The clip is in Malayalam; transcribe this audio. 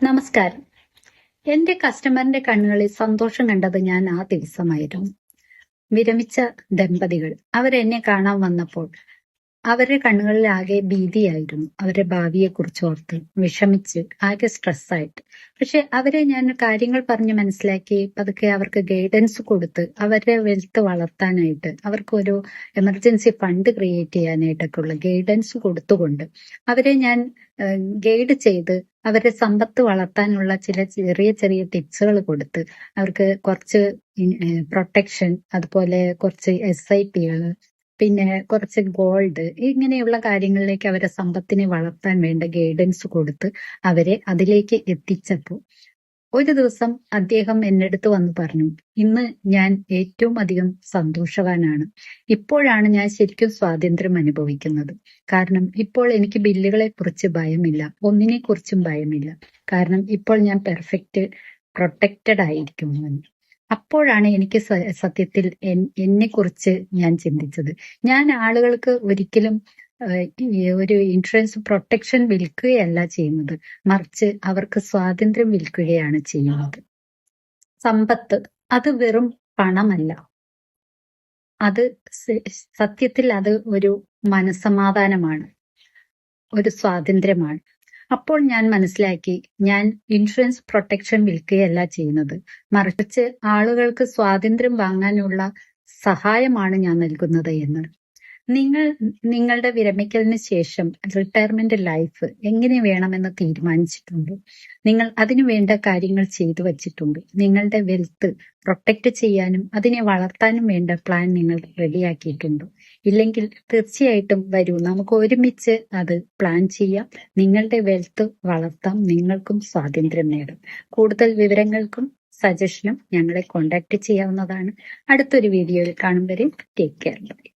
നമസ്കാരം. എന്റെ കസ്റ്റമറിന്റെ കണ്ണുകളിൽ സന്തോഷം കണ്ടത് ഞാൻ ആ ദിവസമായിരുന്നു. വിരമിച്ച ദമ്പതികൾ അവരെന്നെ കാണാൻ വന്നപ്പോൾ അവരുടെ കണ്ണുകളിൽ ആകെ ഭീതിയായിരുന്നു. അവരുടെ ഭാവിയെക്കുറിച്ച് ഓർത്ത് വിഷമിച്ച് ആകെ സ്ട്രെസ്സായിട്ട്. പക്ഷെ അവരെ ഞാൻ കാര്യങ്ങൾ പറഞ്ഞ് മനസ്സിലാക്കി പതുക്കെ അവർക്ക് ഗൈഡൻസ് കൊടുത്ത് അവരുടെ വെൽത്ത് വളർത്താനായിട്ട് അവർക്കൊരു എമർജൻസി ഫണ്ട് ക്രിയേറ്റ് ചെയ്യാനായിട്ടൊക്കെ ഉള്ള ഗൈഡൻസ് കൊടുത്തുകൊണ്ട് അവരെ ഞാൻ ഗൈഡ് ചെയ്ത് അവരുടെ സമ്പത്ത് വളർത്താനുള്ള ചില ചെറിയ ചെറിയ ടിപ്സുകൾ കൊടുത്ത് അവർക്ക് കുറച്ച് പ്രൊട്ടക്ഷൻ, അതുപോലെ കുറച്ച് SIP-കൾ, പിന്നെ കുറച്ച് ഗോൾഡ്, ഇങ്ങനെയുള്ള കാര്യങ്ങളിലേക്ക് അവരെ സമ്പത്തിനെ വളർത്താൻ വേണ്ട ഗൈഡൻസ് കൊടുത്ത് അവരെ അതിലേക്ക് എത്തിച്ചപ്പോൾ ഒരു ദിവസം അദ്ദേഹം എന്റെ അടുത്ത് വന്ന് പറഞ്ഞു, ഇന്ന് ഞാൻ ഏറ്റവും അധികം സന്തോഷവാനാണ്. ഇപ്പോഴാണ് ഞാൻ ശരിക്കും സ്വാതന്ത്ര്യം അനുഭവിക്കുന്നത്. കാരണം ഇപ്പോൾ എനിക്ക് ബില്ലുകളെ കുറിച്ച് ഭയമില്ല, ഒന്നിനെ കുറിച്ചും ഭയമില്ല. കാരണം ഇപ്പോൾ ഞാൻ പ്രൊട്ടക്റ്റഡ് ആയിരിക്കുന്നു എന്ന്. അപ്പോഴാണ് എനിക്ക് സത്യത്തിൽ എന്നെ കുറിച്ച് ഞാൻ ചിന്തിച്ചത്. ഞാൻ ആളുകൾക്ക് ഒരിക്കലും ഒരു ഇൻഷുറൻസ് പ്രൊട്ടക്ഷൻ വിൽക്കുകയല്ല ചെയ്യുന്നത്, മറിച്ച് അവർക്ക് സ്വാതന്ത്ര്യം വിൽക്കുകയാണ് ചെയ്യുന്നത്. സമ്പത്ത് അത് വെറും പണമല്ല, അത് സത്യത്തിൽ അത് ഒരു മനസ്സമാധാനമാണ്, ഒരു സ്വാതന്ത്ര്യമാണ്. അപ്പോൾ ഞാൻ മനസ്സിലാക്കി, ഞാൻ ഇൻഷുറൻസ് പ്രൊട്ടക്ഷൻ വിൽക്കുകയല്ല ചെയ്യുന്നത്, മറിച്ച് ആളുകൾക്ക് സ്വാതന്ത്ര്യം വാങ്ങാനുള്ള സഹായമാണ് ഞാൻ നൽകുന്നത് എന്ന്. നിങ്ങൾ നിങ്ങളുടെ വിരമിക്കലിന് ശേഷം റിട്ടയർമെന്റ് ലൈഫ് എങ്ങനെ വേണമെന്ന് തീരുമാനിച്ചിട്ടുണ്ട്? നിങ്ങൾ അതിനു വേണ്ട കാര്യങ്ങൾ ചെയ്തു വച്ചിട്ടുണ്ട്? നിങ്ങളുടെ വെൽത്ത് പ്രൊട്ടക്ട് ചെയ്യാനും അതിനെ വളർത്താനും വേണ്ട പ്ലാൻ നിങ്ങൾ റെഡിയാക്കിയിട്ടുണ്ടോ? ഇല്ലെങ്കിൽ തീർച്ചയായിട്ടും വരൂ, നമുക്ക് ഒരുമിച്ച് അത് പ്ലാൻ ചെയ്യാം. നിങ്ങളുടെ വെൽത്ത് വളർത്താം, നിങ്ങൾക്കും സ്വാതന്ത്ര്യം നേടാം. കൂടുതൽ വിവരങ്ങൾക്കും സജഷനും ഞങ്ങളെ കോൺടാക്ട് ചെയ്യാവുന്നതാണ്. അടുത്തൊരു വീഡിയോയിൽ കാണും വരെ ടേക്ക് കെയർ. ബൈ.